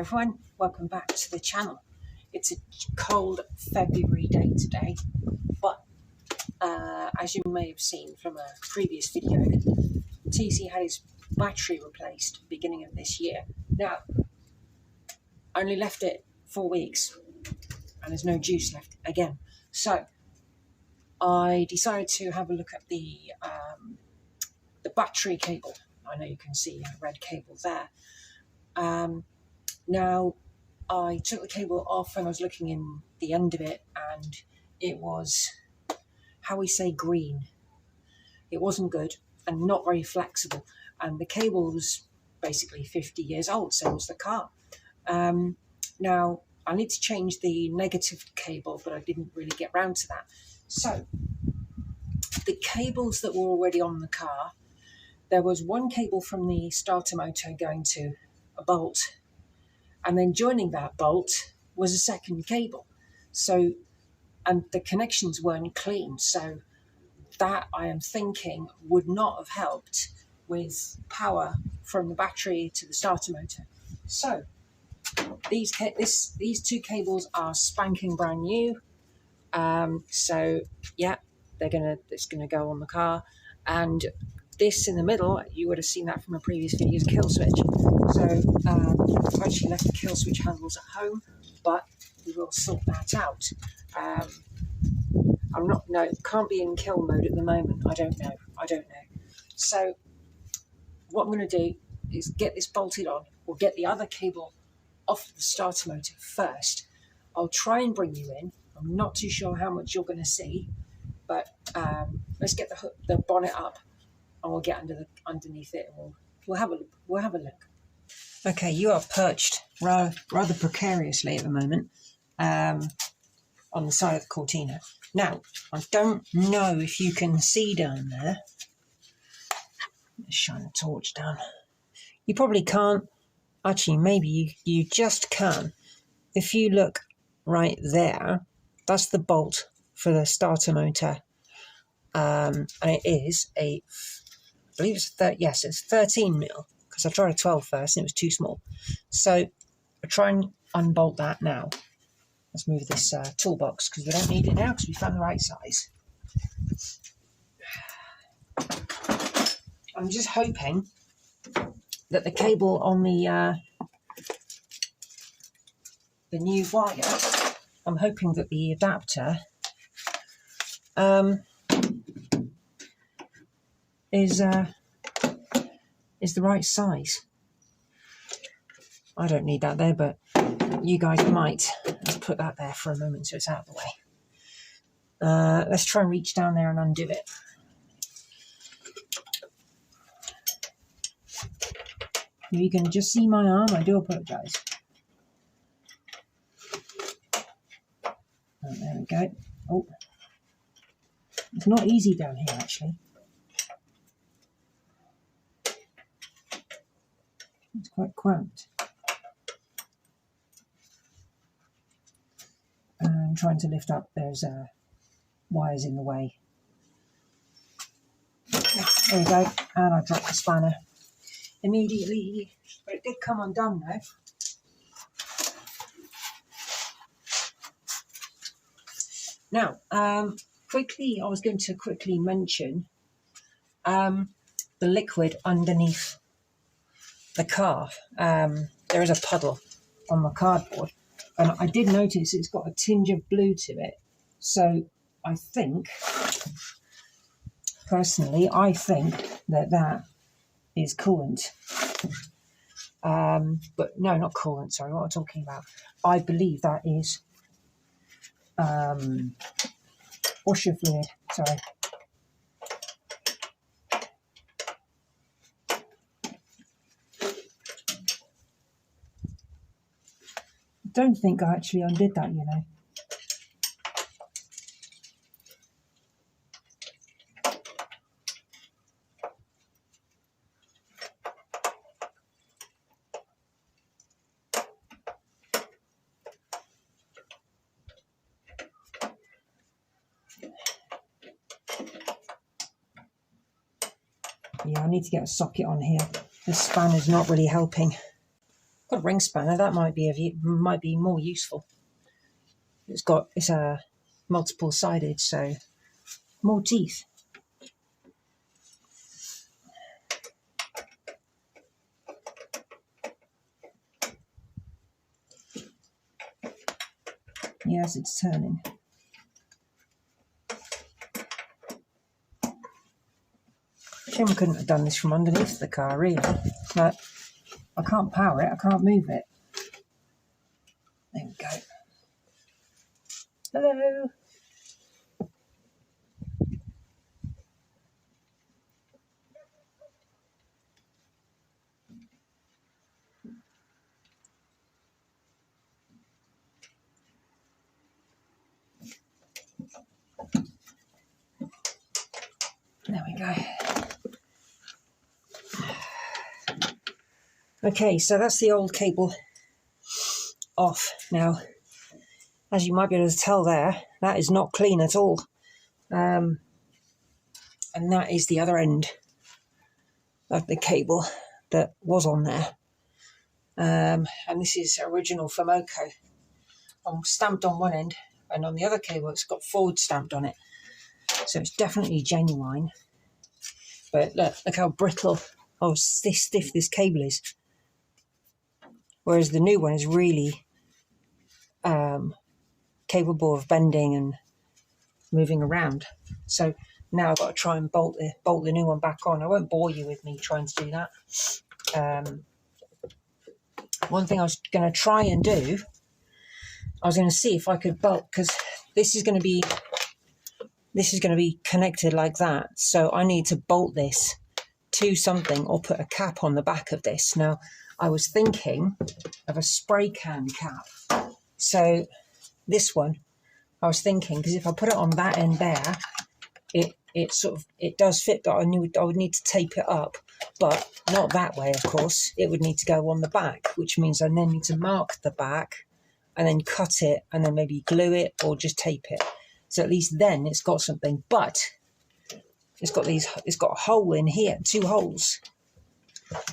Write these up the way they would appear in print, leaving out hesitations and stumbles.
everyone, welcome back to the channel. It's a cold February day today, but as you may have seen from a previous video, TeeCee had his battery replaced beginning of this year. Now, I only left it 4 weeks and there's no juice left again. So I decided to have a look at the battery cable. I know you can see a red cable there. Now, I took the cable off and I was looking in the end of it, and it was, how we say, green. It wasn't good and not very flexible, and the cable was basically 50 years old, so was the car. Now, I need to change the negative cable, but I didn't really get round to that. So, the cables that were already on the car, there was one cable from the starter motor going to a bolt, and then joining that bolt was a second cable. So, and the connections weren't clean, so that, I am thinking, would not have helped with power from the battery to the starter motor. So these two cables are spanking brand new. So yeah, it's gonna go on the car. And this in the middle, you would have seen that from a previous video, is a kill switch. So I've actually left the kill switch handles at home, but we will sort that out. Can't be in kill mode at the moment. I don't know. So what I'm going to do is get this bolted on, or get the other cable off the starter motor first. I'll try and bring you in. I'm not too sure how much you're going to see, but let's get the bonnet up, and we'll get underneath it, and we'll have a look. Okay, you are perched rather precariously at the moment on the side of the Cortina. Now, I don't know if you can see down there. Let's shine the torch down. You probably can't. Actually, maybe you just can. If you look right there, that's the bolt for the starter motor. And it is I believe it's it's 13 mil, because I tried a 12 first and it was too small. So I'll try and unbolt that now. Let's move this toolbox, because we don't need it now because we found the right size. I'm just hoping that the cable on the new wire, I'm hoping that the adapter is the right size. I don't need that there, but you guys might. Let's put that there for a moment so it's out of the way. Let's try and reach down there and undo it. You can just see my arm. I do apologise. Oh, there we go. Oh, it's not easy down here, actually. It's quite cramped. And trying to lift up, there's wires in the way. There we go. And I dropped the spanner immediately, but it did come undone though. Now, quickly, I was going to quickly mention the liquid underneath the car. There is a puddle on the cardboard, and I did notice it's got a tinge of blue to it. So I think, personally, that is coolant. But no, not coolant, sorry, what am I talking about? I believe that is washer fluid, sorry. I don't think I actually undid that, you know. Yeah, I need to get a socket on here. This spanner's not really helping. Got a ring spanner, that might be more useful. It's a multiple sided, so more teeth. Yes, it's turning. Shame I couldn't have done this from underneath the car, really. But I can't power it, I can't move it. There we go. Hello. There we go. Okay, so that's the old cable off now. As you might be able to tell there, that is not clean at all. And that is the other end of the cable that was on there. And this is original from Mk3. Stamped on one end, and on the other cable it's got Ford stamped on it. So it's definitely genuine. But look how brittle, stiff this cable is. Whereas the new one is really capable of bending and moving around. So now I've got to try and bolt the new one back on. I won't bore you with me trying to do that. One thing I was going to try and do, I was going to see if I could bolt, because this is going to be connected like that. So I need to bolt this to something or put a cap on the back of this. Now, I was thinking of a spray can cap. So this one, I was thinking, because if I put it on that end there, it does fit, but I would need to tape it up, but not that way, of course. It would need to go on the back, which means I then need to mark the back and then cut it and then maybe glue it or just tape it. So at least then it's got something, but it's got a hole in here, 2 holes,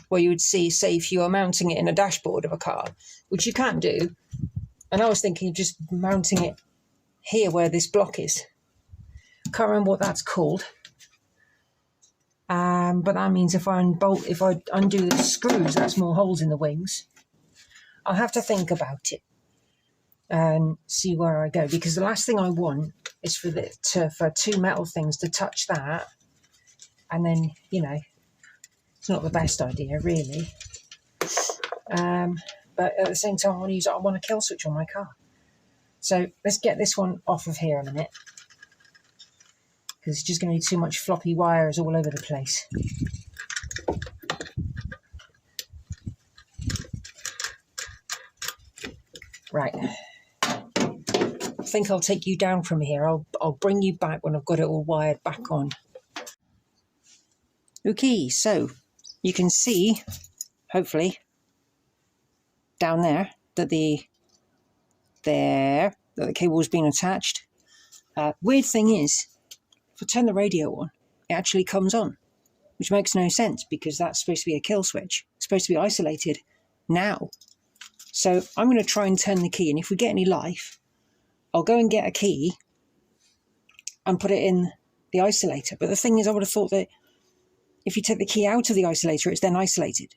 where you would see, say, if you were mounting it in a dashboard of a car, which you can't do. And I was thinking of just mounting it here where this block is. Can't remember what that's called. But that means if I undo the screws, that's more holes in the wings. I'll have to think about it and see where I go, because the last thing I want is for 2 metal things to touch that, and then, it's not the best idea, really. But at the same time, I want a kill switch on my car. So let's get this one off of here a minute, because it's just going to be too much floppy wires all over the place. Right. I think I'll take you down from here. I'll bring you back when I've got it all wired back on. Okay, so you can see, hopefully, down there that the cable's been attached. Weird thing is, if I turn the radio on, it actually comes on, which makes no sense because that's supposed to be a kill switch. It's supposed to be isolated now. So I'm going to try and turn the key, and if we get any life, I'll go and get a key and put it in the isolator. But the thing is, I would have thought that if you take the key out of the isolator, it's then isolated.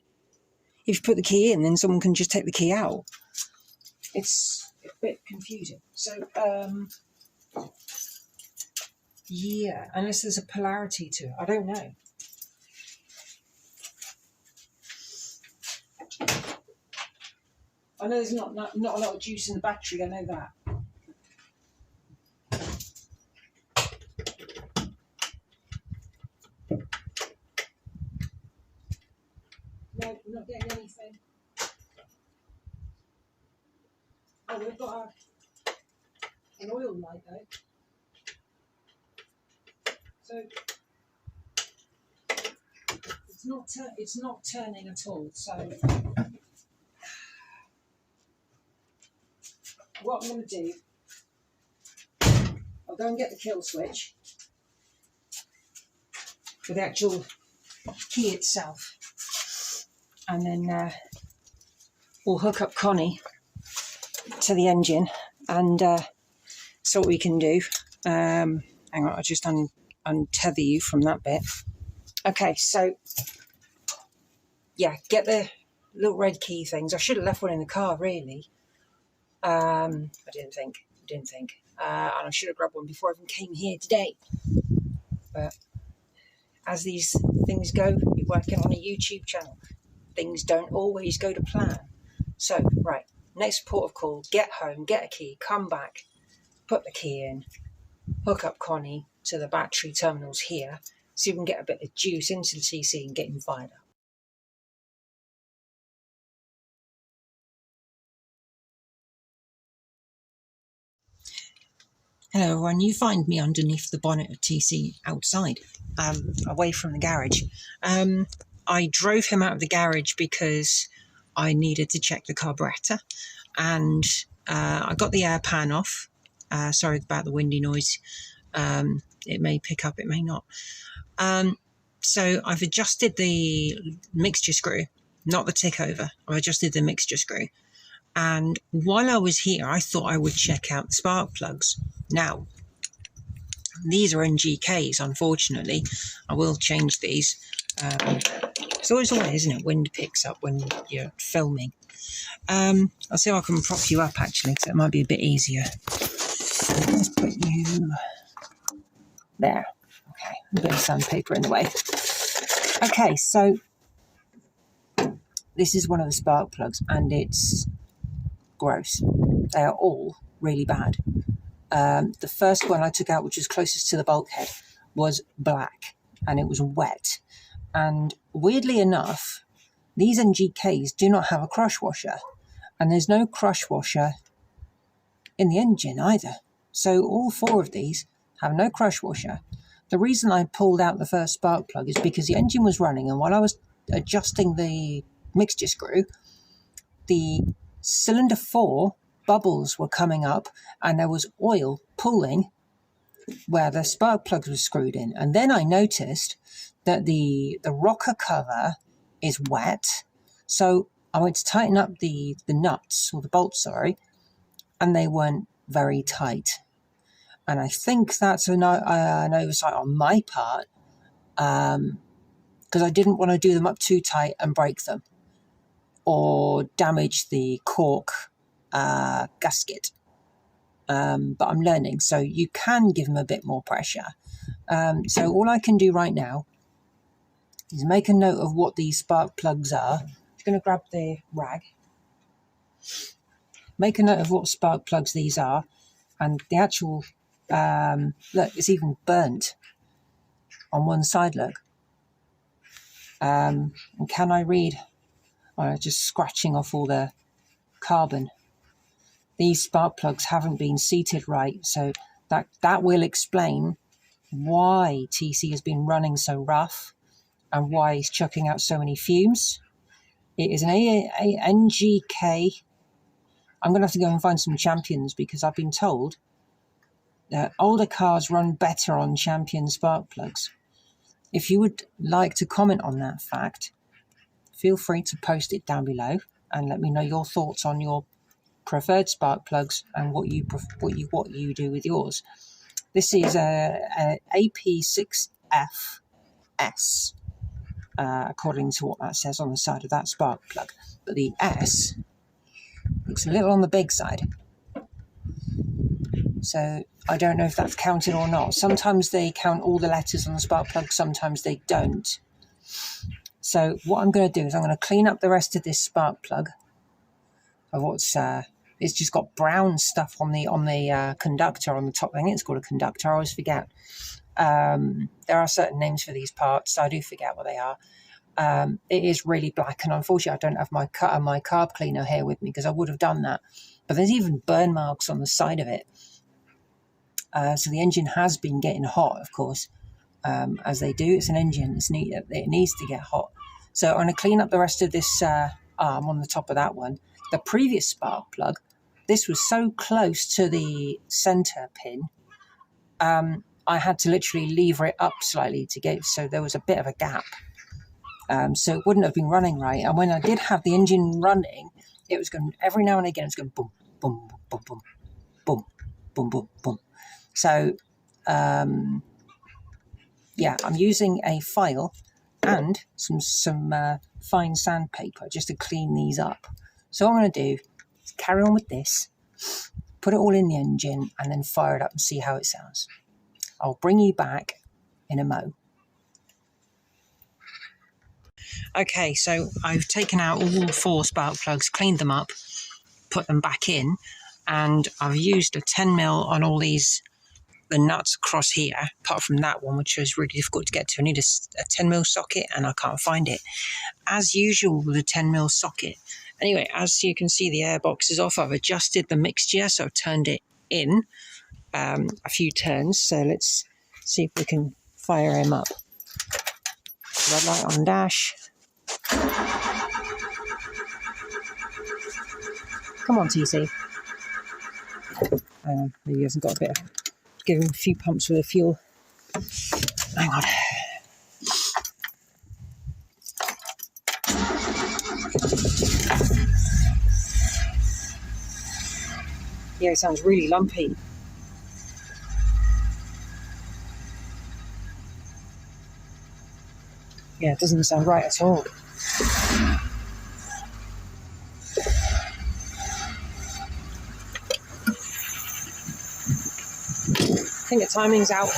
If you put the key in, then someone can just take the key out. It's a bit confusing. So, yeah, unless there's a polarity to it. I don't know. I know there's not a lot of juice in the battery, I know that. No, we're not getting anything. Oh, we've got an oil light though. So it's not turning at all. So what I'm going to do, I'll go and get the kill switch for the actual key itself, and then we'll hook up Connie to the engine and see what we can do. Hang on, I'll just untether you from that bit. Okay, so yeah, get the little red key things. I should have left one in the car, really. I didn't think. And I should have grabbed one before I even came here today. But as these things go, you're working on a YouTube channel. Things don't always go to plan. So, right, next port of call, get home, get a key, come back, put the key in, hook up Connie to the battery terminals here, so you can get a bit of juice into the TeeCee and get him fired up. Hello everyone, you find me underneath the bonnet of TeeCee outside, away from the garage. I drove him out of the garage because I needed to check the carburettor, and I got the air pan off. Sorry about the windy noise. It may pick up, it may not. So I've adjusted the mixture screw, not the tick over. I adjusted the mixture screw. And while I was here, I thought I would check out the spark plugs. Now, these are NGKs, unfortunately. I will change these. It's always the way, isn't it? Wind picks up when you're filming. I'll see if I can prop you up, actually, so it might be a bit easier. Let's put you there. Okay, a bit of sandpaper in the way. Okay, so this is one of the spark plugs, and it's gross. They are all really bad. The first one I took out, which was closest to the bulkhead, was black, and it was wet. And weirdly enough, these NGKs do not have a crush washer, and there's no crush washer in the engine either. So all four of these have no crush washer. The reason I pulled out the first spark plug is because the engine was running, and while I was adjusting the mixture screw, the cylinder 4 bubbles were coming up, and there was oil pooling where the spark plugs were screwed in. And then I noticed that the rocker cover is wet, so I went to tighten up the nuts, or the bolts, sorry, and they weren't very tight. And I think that's an oversight on my part, because I didn't want to do them up too tight and break them or damage the cork gasket. But I'm learning, so you can give them a bit more pressure. So all I can do right now is make a note of what these spark plugs are. I'm just going to grab the rag. Make a note of what spark plugs these are, and the actual, look, it's even burnt on one side, look. And can I read? Oh, just scratching off all the carbon. These spark plugs haven't been seated right, so that will explain why TeeCee has been running so rough and why he's chucking out so many fumes. It is an NGK. I'm going to have to go and find some champions, because I've been told that older cars run better on champion spark plugs. If you would like to comment on that fact, feel free to post it down below and let me know your thoughts on your preferred spark plugs and what you do with yours. This is a AP6FS, according to what that says on the side of that spark plug. But the S looks a little on the big side. So I don't know if that's counted or not. Sometimes they count all the letters on the spark plug, sometimes they don't. So what I'm going to do is I'm going to clean up the rest of this spark plug of what's it's just got brown stuff on the conductor on the top. I think it's called a conductor. I always forget. There are certain names for these parts, so I do forget what they are. It is really black, and unfortunately I don't have my carb cleaner here with me, because I would have done that. But there's even burn marks on the side of it. So the engine has been getting hot, of course, as they do. It's an engine. It needs to get hot. So I'm going to clean up the rest of this arm on the top of that one. The previous spark plug, this was so close to the center pin, I had to literally lever it up slightly to get, so there was a bit of a gap. So it wouldn't have been running right. And when I did have the engine running, it was going, every now and again, it's going boom, boom, boom, boom, boom, boom, boom, boom. So, yeah, I'm using a file and some fine sandpaper just to clean these up. So what I'm going to do is carry on with this, put it all in the engine, and then fire it up and see how it sounds. I'll bring you back in a mo. Okay, so I've taken out all 4 spark plugs, cleaned them up, put them back in, and I've used a 10mm on all these, the nuts across here, apart from that one, which was really difficult to get to. I need a 10mm socket and I can't find it. As usual with a 10mm socket. Anyway, as you can see, the airbox is off. I've adjusted the mixture, so I've turned it in a few turns. So let's see if we can fire him up. Red light on dash. Come on, TeeCee. Maybe he hasn't got a bit of... Give him a few pumps with the fuel. Hang on. Yeah, it sounds really lumpy. Yeah, it doesn't sound right at all. I think the timing's out.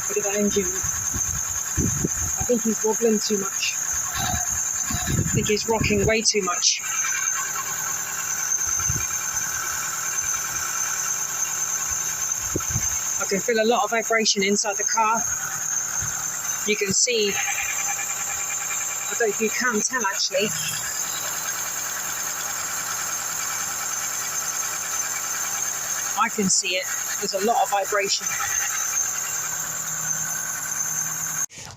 Look at that engine. I think he's wobbling too much. I think he's rocking way too much. I can feel a lot of vibration inside the car. You can see, I don't know if you can tell actually. I can see it. There's a lot of vibration.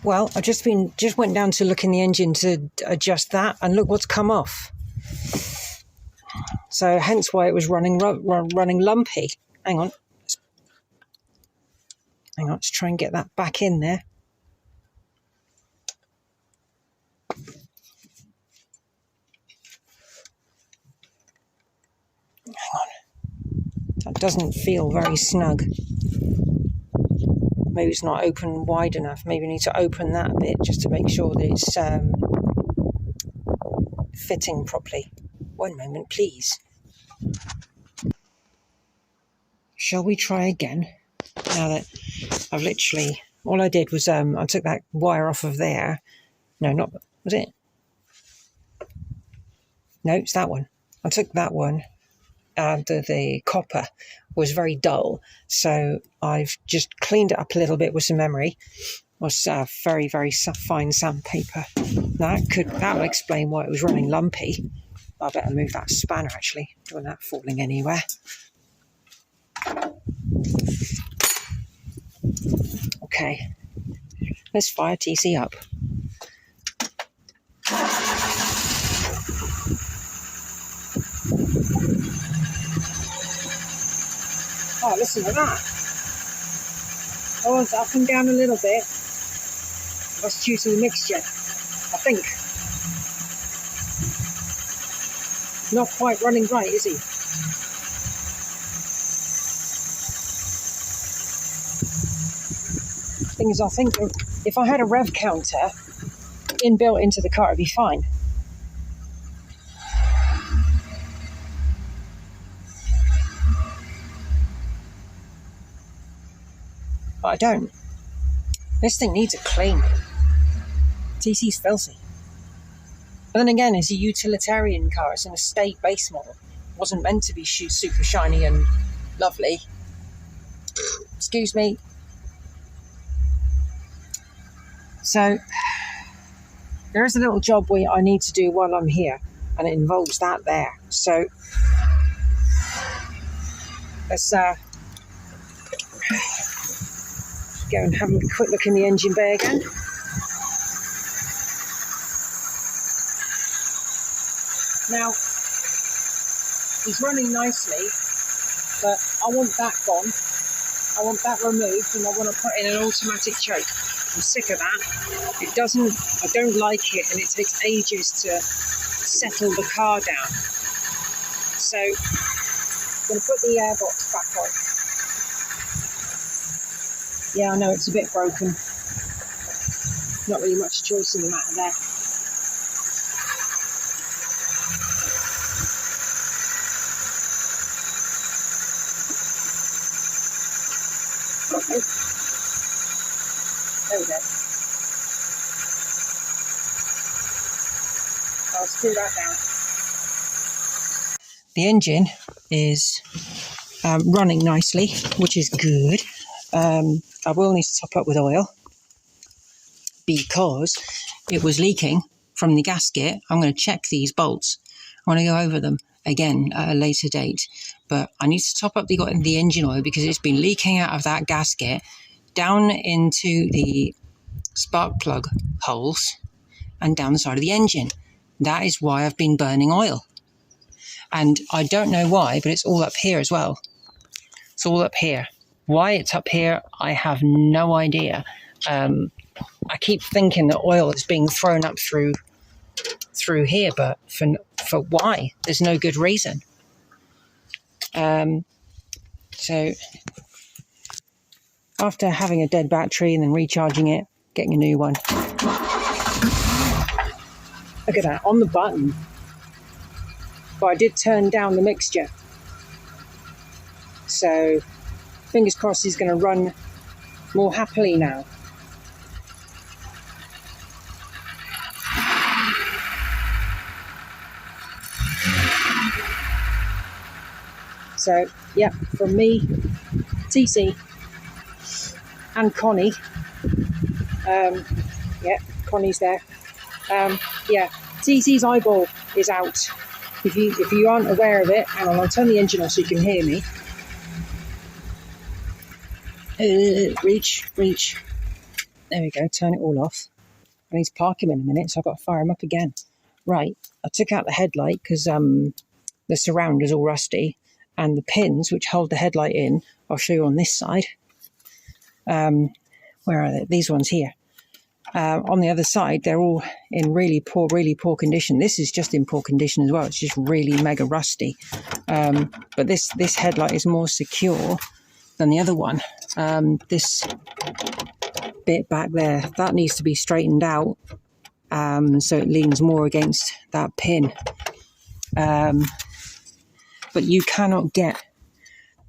Well, I just went down to look in the engine to adjust that, and look what's come off. So hence why it was running lumpy. Hang on. Hang on, let's try and get that back in there. Hang on. That doesn't feel very snug. Maybe it's not open wide enough. Maybe I need to open that a bit just to make sure that it's fitting properly. One moment, please. Shall we try again? Now that I've literally, all I did was I took that wire off of there. No, not, was it? No, it's that one. I took that one. The copper was very dull, so I've just cleaned it up a little bit with some emery. Was very, very fine sandpaper. That will explain why it was running lumpy. I better move that spanner actually. Don't want that falling anywhere. Okay, let's fire TeeCee up. Oh, listen to that. Oh, it's up and down a little bit. That's due to the mixture, I think. Not quite running right, is he? Thing is, I think if I had a rev counter inbuilt into the car, it'd be fine. But I don't. This thing needs a clean. TeeCee's filthy. But then again, it's a utilitarian car. It's an estate base model. It wasn't meant to be super shiny and lovely. Excuse me. So, there is a little job I need to do while I'm here, and it involves that there. So, let's go and have a quick look in the engine bay again. Now, he's running nicely, but I want that gone. I want that removed, and I want to put in an automatic choke. I'm sick of that. I don't like it, and it takes ages to settle the car down. So I'm going to put the airbox back on. Yeah, I know it's a bit broken. Not really much choice in the matter there. Okay. There we go. I'll screw that down. The engine is running nicely, which is good. I will need to top up with oil because it was leaking from the gasket. I'm going to check these bolts. I want to go over them again at a later date, but I need to top up the engine oil because it's been leaking out of that gasket down into the spark plug holes and down the side of the engine. That is why I've been burning oil. And I don't know why, but it's all up here as well. It's all up here. Why it's up here, I have no idea. I keep thinking that oil is being thrown up through here, but for why? There's no good reason. So after having a dead battery and then recharging it, getting a new one. Look at that, on the button. But I did turn down the mixture. So fingers crossed he's going to run more happily now. So, yeah, from me, TeeCee, and Connie. Yeah, Connie's there. Yeah, TeeCee's eyeball is out. If you aren't aware of it, hang on, I'll turn the engine off so you can hear me. Reach. There we go, turn it all off. I need to park him in a minute, so I've got to fire him up again. Right, I took out the headlight because the surround is all rusty, and the pins which hold the headlight in, I'll show you on this side. Where are they? These ones here. On the other side, they're all in really poor condition. This is just in poor condition as well. It's just really mega rusty. But this headlight is more secure than the other one. This bit back there, that needs to be straightened out, so it leans more against that pin. But you cannot get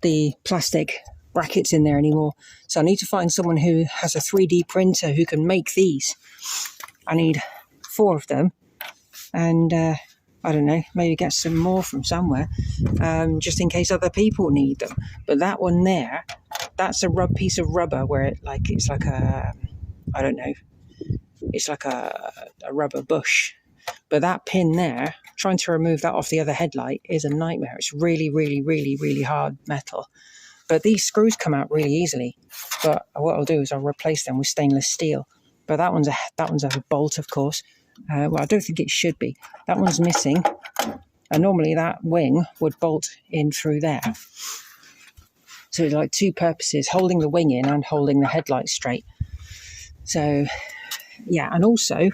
the plastic brackets in there anymore. So I need to find someone who has a 3D printer who can make these. I need 4 of them, and I don't know, maybe get some more from somewhere, just in case other people need them. But that one there, that's a piece of rubber where it's like a, I don't know, it's like a rubber bush. But that pin there, trying to remove that off the other headlight is a nightmare. It's really hard metal. But these screws come out really easily. But what I'll do is I'll replace them with stainless steel. But that one's a bolt, of course. Well, I don't think it should be. That one's missing. And normally that wing would bolt in through there. So it's like 2 purposes, holding the wing in and holding the headlight straight. So, yeah, and also,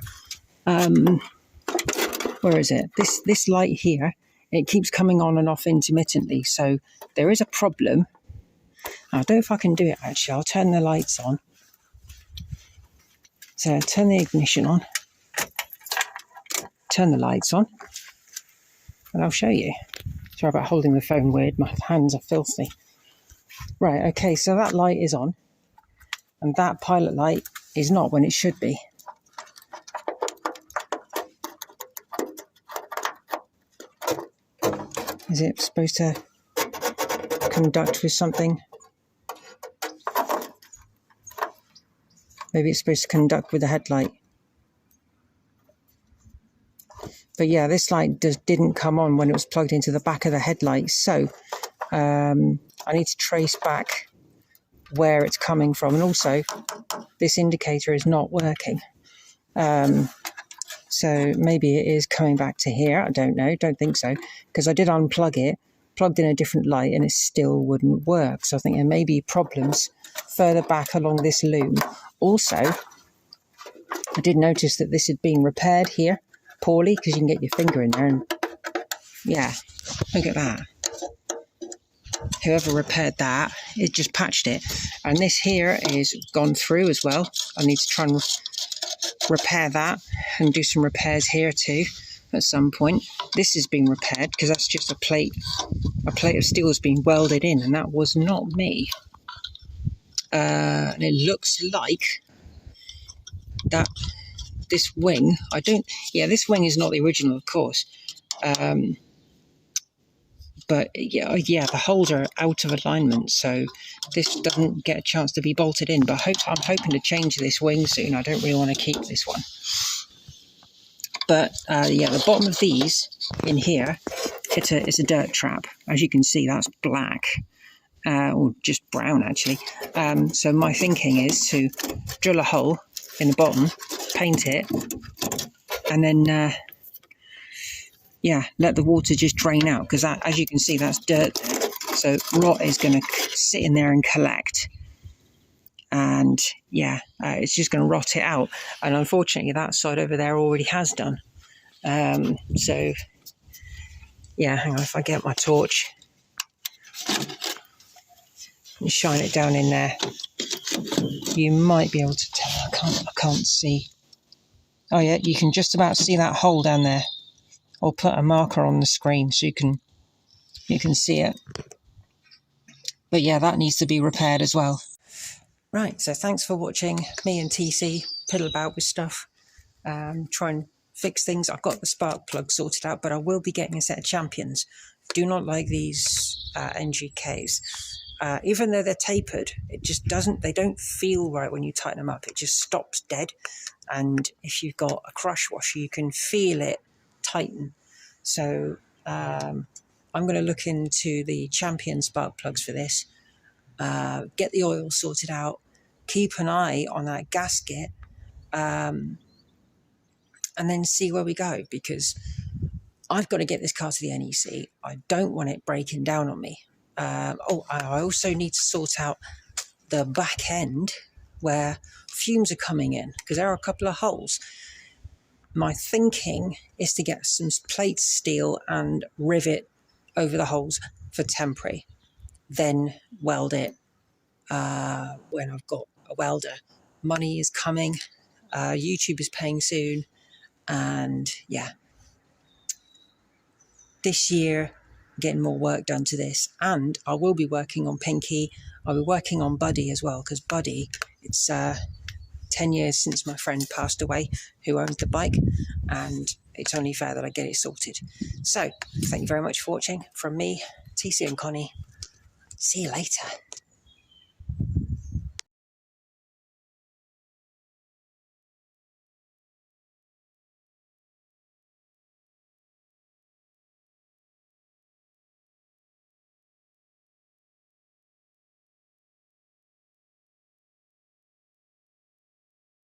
where is it? This light here, it keeps coming on and off intermittently. So there is a problem. I don't know if I can do it, actually. I'll turn the lights on. So turn the ignition on. Turn the lights on. And I'll show you. Sorry about holding the phone weird. My hands are filthy. Right, okay, so that light is on. And that pilot light is not when it should be. Is it supposed to conduct with something? Maybe it's supposed to conduct with the headlight. But yeah, this light didn't come on when it was plugged into the back of the headlight. So I need to trace back where it's coming from. And also, this indicator is not working. So maybe it is coming back to here. I don't know. Don't think so. Because I did unplug it, plugged in a different light, and it still wouldn't work. So I think there may be problems further back along this loom. Also, I did notice that this had been repaired here poorly, because you can get your finger in there and yeah, look at that. Whoever repaired that, it just patched it. And this here is gone through as well. I need to try and repair that and do some repairs here too at some point. This has been repaired because that's just a plate of steel has been welded in, and that was not me. And it looks like that this wing, this wing is not the original, of course. But yeah, the holes are out of alignment, so this doesn't get a chance to be bolted in. But I'm hoping to change this wing soon. I don't really want to keep this one. But the bottom of these in here, it's a dirt trap. As you can see, that's black, or just brown actually. So my thinking is to drill a hole in the bottom, paint it, and then let the water just drain out, because as you can see, that's dirt there. So rot is going to sit in there and collect, and it's just going to rot it out. And unfortunately, that side over there already has done. Hang on, if I get my torch and shine it down in there, you might be able to tell. I can't see. Oh yeah, you can just about see that hole down there. I'll put a marker on the screen so you can see it. But yeah, that needs to be repaired as well. Right, so thanks for watching me and TeeCee piddle about with stuff. Try and fix things. I've got the spark plug sorted out, but I will be getting a set of champions. Do not like these NGKs. Even though they're tapered, it just they don't feel right when you tighten them up. It just stops dead. And if you've got a crush washer, you can feel it tighten. So I'm going to look into the champion spark plugs for this, get the oil sorted out, keep an eye on that gasket, and then see where we go, because I've got to get this car to the NEC. I don't want it breaking down on me. I also need to sort out the back end where fumes are coming in, because there are a couple of holes. My thinking is to get some plate steel and rivet over the holes for temporary, then weld it when I've got a welder. Money is coming, YouTube is paying soon, and this year getting more work done to this. And I will be working on Pinky. I'll be working on Buddy as well, because Buddy, it's 10 years since my friend passed away who owned the bike, and it's only fair that I get it sorted. So thank you very much for watching. From me, TeeCee and Connie. See you later.